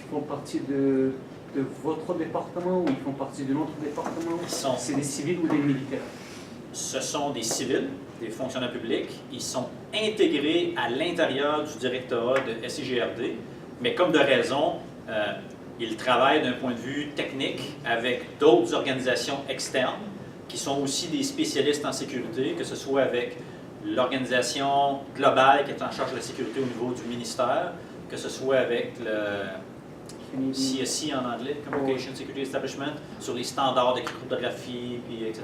qui font partie de votre département ou ils font partie d'un autre département? C'est des civils ou des militaires? Ce sont des civils, des fonctionnaires publics. Ils sont intégrés à l'intérieur du directorat de SIGRD, mais comme de raison, ils travaillent d'un point de vue technique avec d'autres organisations externes qui sont aussi des spécialistes en sécurité, que ce soit avec l'organisation globale qui est en charge de la sécurité au niveau du ministère, que ce soit avec le CSI en anglais, Communication Security Establishment, sur les standards de cryptographie, etc.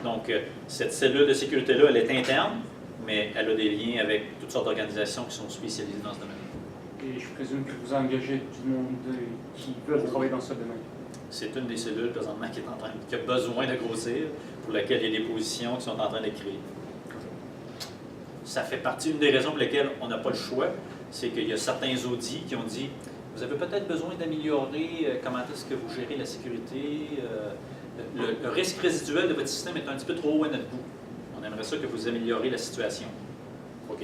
Donc, cette cellule de sécurité-là, elle est interne, mais elle a des liens avec toutes sortes d'organisations qui sont spécialisées dans ce domaine. Et je présume que vous engagez du monde qui veut travailler dans ce domaine. C'est une des cellules présentement qui a besoin de grossir, pour laquelle il y a des positions qui sont en train d'être créées. Ça fait partie, une des raisons pour lesquelles on n'a pas le choix, c'est qu'il y a certains audits qui ont dit « Vous avez peut-être besoin d'améliorer comment est-ce que vous gérez la sécurité. Le risque résiduel de votre système est un petit peu trop haut à notre goût. On aimerait ça que vous améliorez la situation. » OK.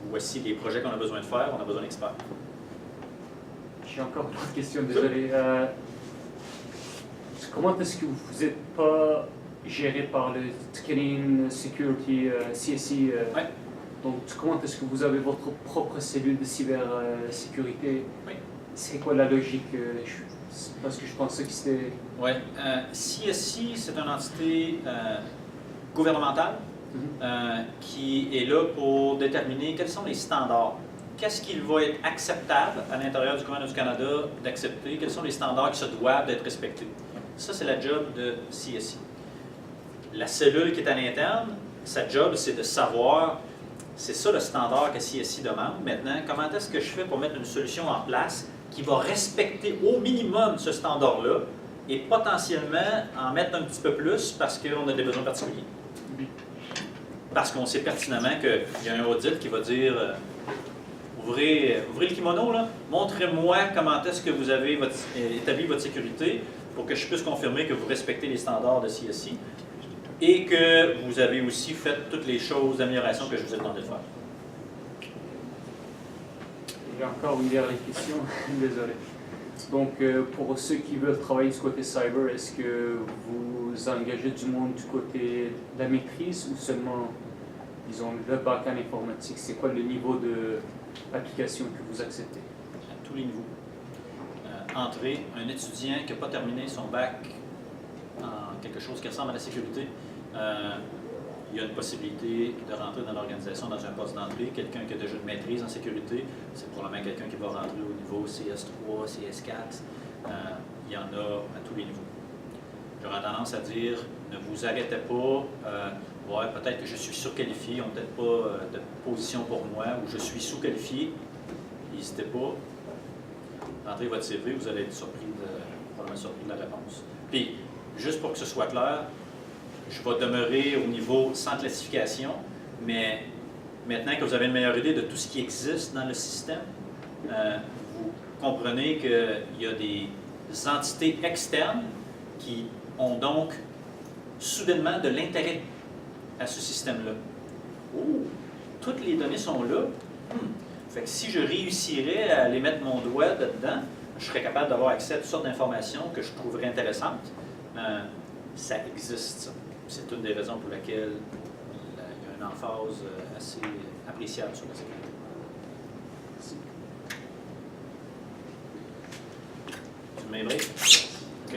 Voici les projets qu'on a besoin de faire, on a besoin d'experts. J'ai encore une autre question, désolé. Comment est-ce que vous n'êtes pas géré par le Ticketing Security CSI? Ouais. Donc, comment est-ce que vous avez votre propre cellule de cybersécurité? Oui. C'est quoi la logique? Parce que je pensais que c'était... Oui. CSI, c'est une entité gouvernementale qui est là pour déterminer quels sont les standards. Qu'est-ce qu'il va être acceptable à l'intérieur du gouvernement du Canada d'accepter? Quels sont les standards qui se doivent d'être respectés? Ça, c'est la job de CSI. La cellule qui est à l'interne, sa job, c'est de savoir, c'est ça le standard que CSI demande. Maintenant, comment est-ce que je fais pour mettre une solution en place qui va respecter au minimum ce standard-là et potentiellement en mettre un petit peu plus parce qu'on a des besoins particuliers? Parce qu'on sait pertinemment qu'il y a un audit qui va dire ouvrez le kimono, là, montrez-moi comment est-ce que vous avez établi votre sécurité pour que je puisse confirmer que vous respectez les standards de CSI et que vous avez aussi fait toutes les choses d'amélioration que je vous ai demandé de faire. J'ai encore une dernière question, désolé. Donc, pour ceux qui veulent travailler du côté cyber, est-ce que vous engagez du monde du côté de la maîtrise ou seulement, disons, le bac en informatique? C'est quoi le niveau d'application que vous acceptez? À tous les niveaux. Entrer, un étudiant qui n'a pas terminé son bac en quelque chose qui ressemble à la sécurité, il y a une possibilité de rentrer dans l'organisation dans un poste d'entrée. Quelqu'un qui a déjà une maîtrise en sécurité, c'est probablement quelqu'un qui va rentrer au niveau CS3, CS4. Il y en a à tous les niveaux. J'aurais tendance à dire, ne vous arrêtez pas, ouais, peut-être que je suis surqualifié, ils n'ont peut-être pas de position pour moi, ou je suis sous-qualifié. N'hésitez pas. Rentrez votre CV, vous allez être probablement surpris de la réponse. Puis, juste pour que ce soit clair, je vais demeurer au niveau sans classification, mais maintenant que vous avez une meilleure idée de tout ce qui existe dans le système, vous comprenez qu'il y a des entités externes qui ont donc soudainement de l'intérêt à ce système-là. Oh, toutes les données sont là. Fait que si je réussirais à aller mettre mon doigt dedans, je serais capable d'avoir accès à toutes sortes d'informations que je trouverais intéressantes. Ça existe, ça. C'est une des raisons pour lesquelles il y a une emphase assez appréciable sur la sécurité. Merci. Tu m'aimerais? OK.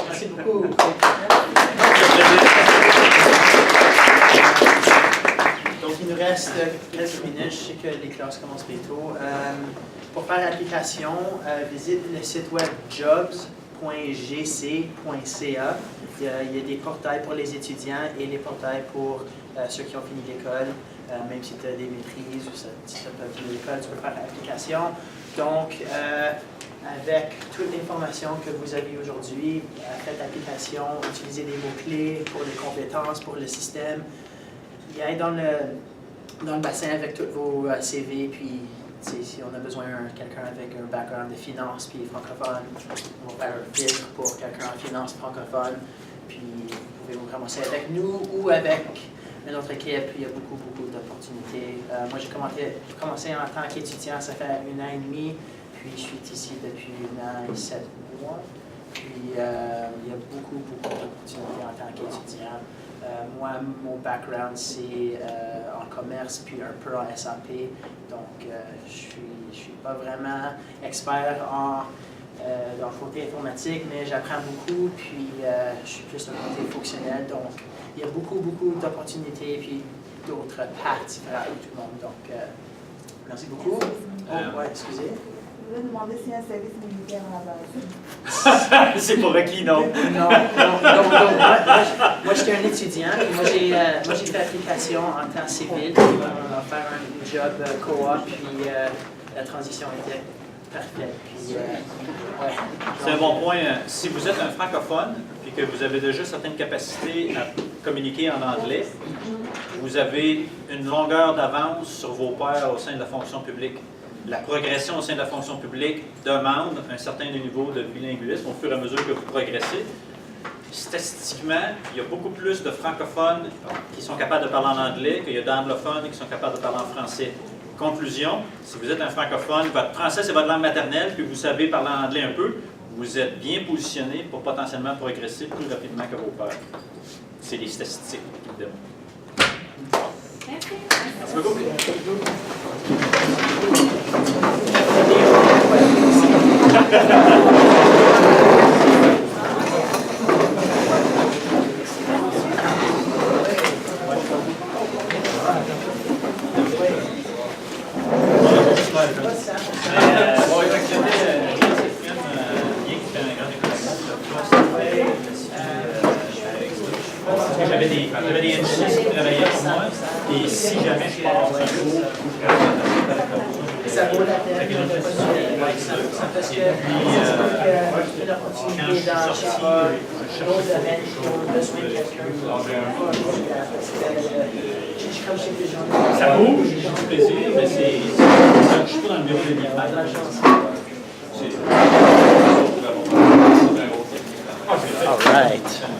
Merci beaucoup. Donc, il nous reste quelques minutes. Je sais que les classes commencent bientôt. Pour faire l'application, visite le site web jobs.gc.ca. Il y a des portails pour les étudiants et les portails pour ceux qui ont fini l'école. Même si tu as des maîtrises ou si tu n'as pas fini l'école, tu peux faire l'application. Donc, avec toute l'information que vous avez aujourd'hui, faites l'application, utilisez des mots-clés pour les compétences, pour le système. Il y a dans le bassin avec tous vos CV, puis si on a besoin de quelqu'un avec un background de finance puis francophone, on va faire un filtre pour quelqu'un en finance francophone, puis vous pouvez vous ramasser avec nous ou avec une autre équipe. Il y a beaucoup d'opportunités. Moi, j'ai commencé en tant qu'étudiant, ça fait 1 an et demi, Puis je suis ici depuis 1 an et 7 mois. Puis il y a beaucoup d'opportunités en tant qu'étudiant. Moi, mon background, c'est en commerce, puis un peu en SAP. Donc, je suis pas vraiment expert dans le côté informatique, mais j'apprends beaucoup, puis je suis plus dans le côté fonctionnel. Donc, il y a beaucoup d'opportunités, puis d'autres paths différents pour tout le monde. Donc, merci beaucoup. Oh, ouais, excusez. Je voulais demander s'il y a un service militaire à la base. C'est pour qui, non? Non. Moi, j'étais un étudiant. Moi, j'ai fait l'application en temps civil. On va faire un job co-op, puis la transition était parfaite. Puis, ouais. C'est un bon point. Si vous êtes un francophone et que vous avez déjà certaines capacités à communiquer en anglais, vous avez une longueur d'avance sur vos pairs au sein de la fonction publique. La progression au sein de la fonction publique demande un certain niveau de bilinguisme au fur et à mesure que vous progressez. Statistiquement, il y a beaucoup plus de francophones qui sont capables de parler en anglais qu'il y a d'anglophones qui sont capables de parler en français. Conclusion, si vous êtes un francophone, votre français c'est votre langue maternelle, puis vous savez parler en anglais un peu, vous êtes bien positionné pour potentiellement progresser plus rapidement que vos pairs. C'est les statistiques qui le démontrent. Merci. Merci beaucoup. J'avais des industries qui travaillaient pour moi, et si jamais je pars un jour, ça vaut la peine de postuler. Parce que une opportunité dans d'autres domaines qui ont besoin de quelqu'un. Comme chez les gens. ça bouge, j'ai du plaisir, mais je ne suis pas dans le bureau de l'IFAD. All right.